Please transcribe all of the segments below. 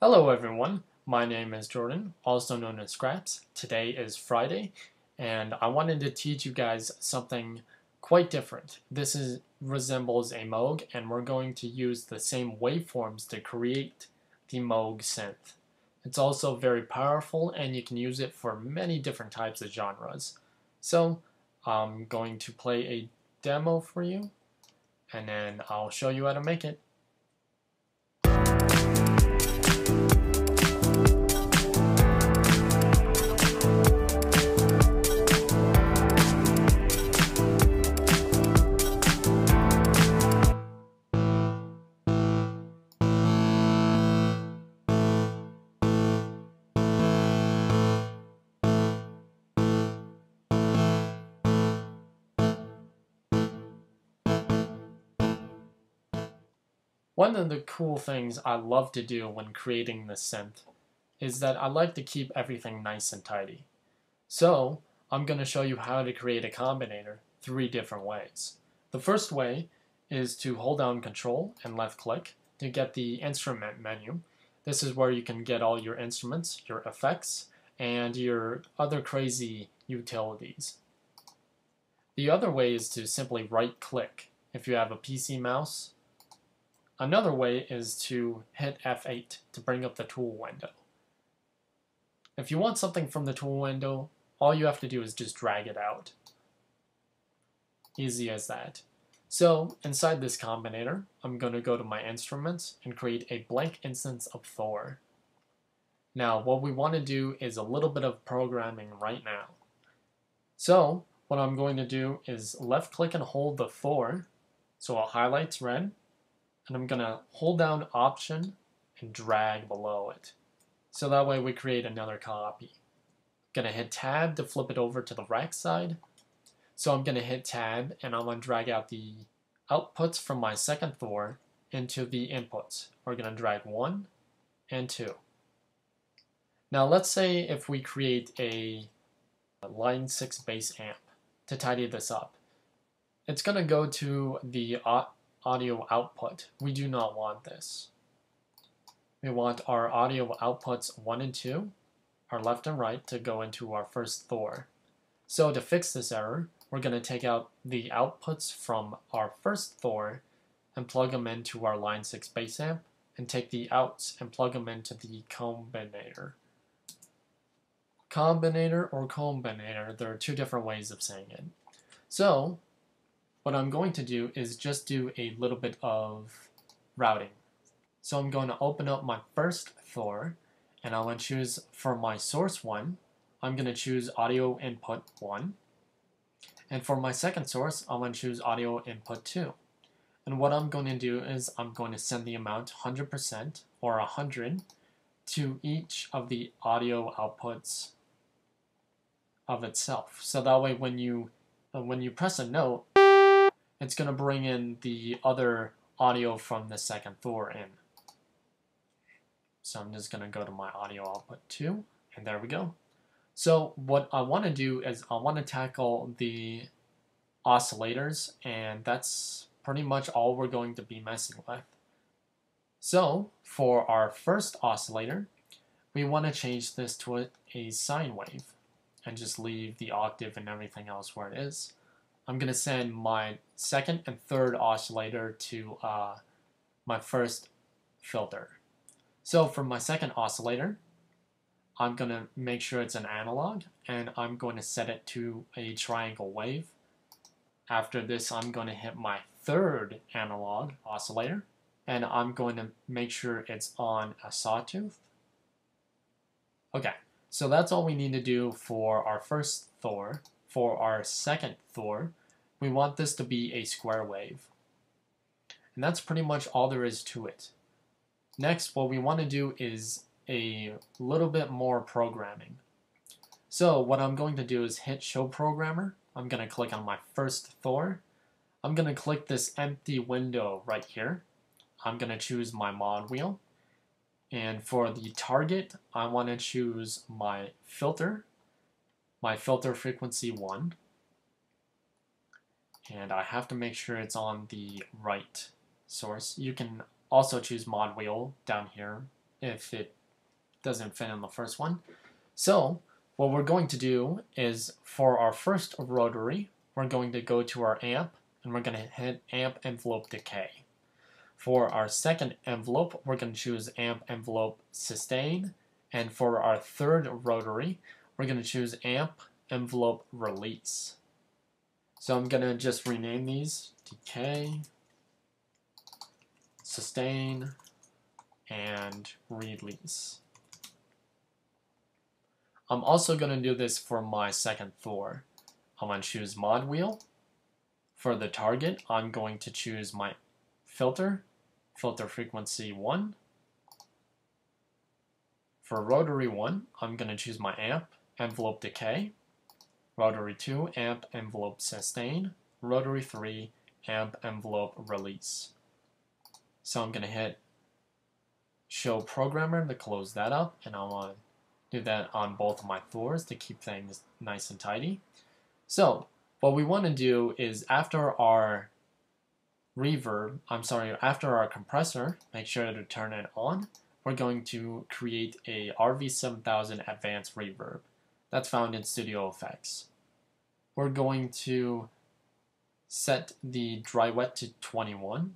Hello everyone, my name is Jordan, also known as Scraps. Today is Friday, and I wanted to teach you guys something quite different. Resembles a Moog, and we're going to use the same waveforms to create the Moog synth. It's also very powerful, and you can use it for many different types of genres. So, I'm going to play a demo for you, and then I'll show you how to make it. One of the cool things I love to do when creating the synth is that I like to keep everything nice and tidy. So, I'm going to show you how to create a combinator 3 different ways. The first way is to hold down Control and left click to get the instrument menu. This is where you can get all your instruments, your effects, and your other crazy utilities. The other way is to simply right click if you have a PC mouse. Another way is to hit F8 to bring up the tool window. If you want something from the tool window, all you have to do is just drag it out. Easy as that. So, inside this combinator, I'm going to go to my instruments and create a blank instance of Thor. Now, what we want to do is a little bit of programming right now. So, what I'm going to do is left click and hold the Thor, so it highlights red. And I'm going to hold down Option and drag below it. So that way we create another copy. I'm going to hit Tab to flip it over to the rack side. So I'm going to hit Tab and I'm going to drag out the outputs from my second Thor into the inputs. We're going to drag 1 and 2. Now let's say if we create a line 6 bass amp to tidy this up. It's going to go to the audio output. We do not want this. We want our audio outputs 1 and 2, our left and right, to go into our first Thor. So to fix this error, we're going to take out the outputs from our first Thor and plug them into our line 6 bass amp, and take the outs and plug them into the Combinator. Combinator or Combinator, there are 2 different ways of saying it. So what I'm going to do is just do a little bit of routing. So I'm going to open up my first Thor, and I'm going to choose for my source 1, I'm going to choose audio input 1. And for my second source, I'm going to choose audio input 2. And what I'm going to do is I'm going to send the amount 100% or 100 to each of the audio outputs of itself. So that way when you press a note, it's going to bring in the other audio from the second Thor in. So I'm just going to go to my audio output 2, and there we go. So what I want to do is I want to tackle the oscillators, and that's pretty much all we're going to be messing with. So for our first oscillator, we want to change this to a sine wave, and just leave the octave and everything else where it is. I'm going to send my second and third oscillator to my first filter. So for my second oscillator, I'm going to make sure it's an analog, and I'm going to set it to a triangle wave. After this, I'm going to hit my third analog oscillator, and I'm going to make sure it's on a sawtooth. Okay, so that's all we need to do for our first Thor. For our second Thor, we want this to be a square wave. And that's pretty much all there is to it. Next, what we want to do is a little bit more programming. So what I'm going to do is hit Show Programmer. I'm going to click on my first Thor. I'm going to click this empty window right here. I'm going to choose my mod wheel. And for the target, I want to choose my filter frequency 1. and I have to make sure it's on the right source. You can also choose mod wheel down here if it doesn't fit in the first one. So what we're going to do is, for our first rotary, we're going to go to our amp and we're going to hit amp envelope decay. For our second envelope, we're going to choose amp envelope sustain, and for our third rotary, we're going to choose amp envelope release. So I'm going to just rename these decay, sustain, and release. I'm also going to do this for my second Thor. I'm going to choose mod wheel. For the target, I'm going to choose my filter frequency 1. For rotary 1, I'm going to choose my amp envelope decay. Rotary 2, amp envelope sustain. Rotary 3, amp envelope release. So I'm going to hit show programmer to close that up, and I want to do that on both of my Thors to keep things nice and tidy. So what we want to do is, after our after our compressor, make sure to turn it on. We're going to create a RV7000 advanced reverb that's found in Studio Effects. We're going to set the dry wet to 21.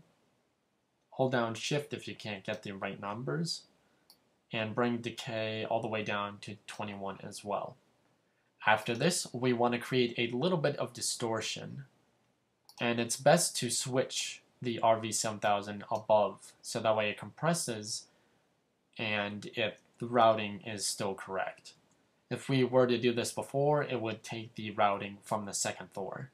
Hold down shift if you can't get the right numbers, and bring decay all the way down to 21 as well. After this, we want to create a little bit of distortion, and it's best to switch the RV7000 above, so that way it compresses and the routing is still correct. If we were to do this before, it would take the routing from the second Thor.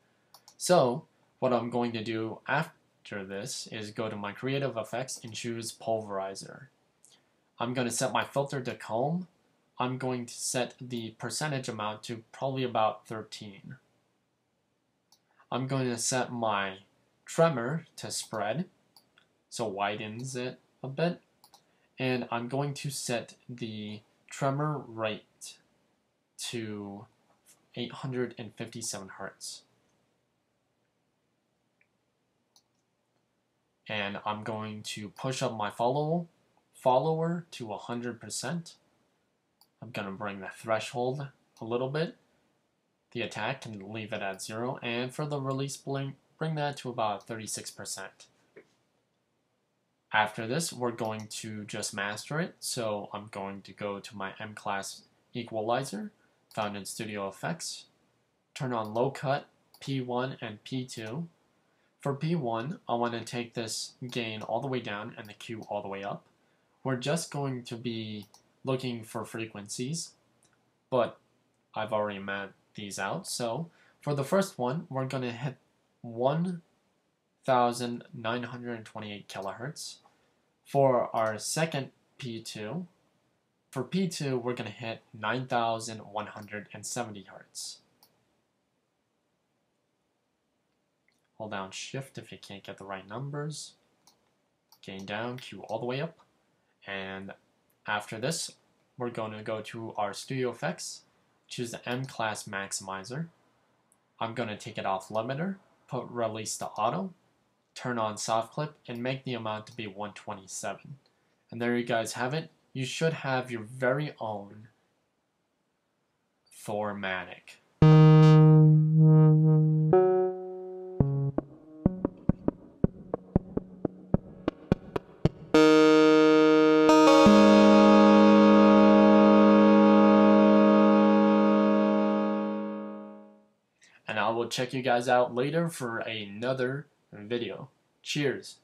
So what I'm going to do after this is go to my creative effects and choose Pulverizer. I'm going to set my filter to comb. I'm going to set the percentage amount to probably about 13. I'm going to set my tremor to spread, so widens it a bit. And I'm going to set the tremor rate to 857 Hertz. And I'm going to push up my follower to 100%. I'm going to bring the threshold a little bit. The attack can leave it at 0. And for the release, bring that to about 36%. After this, we're going to just master it. So I'm going to go to my M-Class equalizer found in Studio Effects. Turn on low cut, P1 and P2. For P1, I want to take this gain all the way down and the Q all the way up. We're just going to be looking for frequencies, but I've already mapped these out. So for the first one, we're going to hit 1,928 kilohertz. For our second P2, we're going to hit 9,170 hertz. Hold down shift if you can't get the right numbers. Gain down, Q all the way up. And after this, we're going to go to our Studio Effects, choose the M-Class Maximizer. I'm going to take it off limiter, put release to auto, turn on soft clip, and make the amount to be 127. And there you guys have it. You should have your very own Thormatic. And I will check you guys out later for another video. Cheers.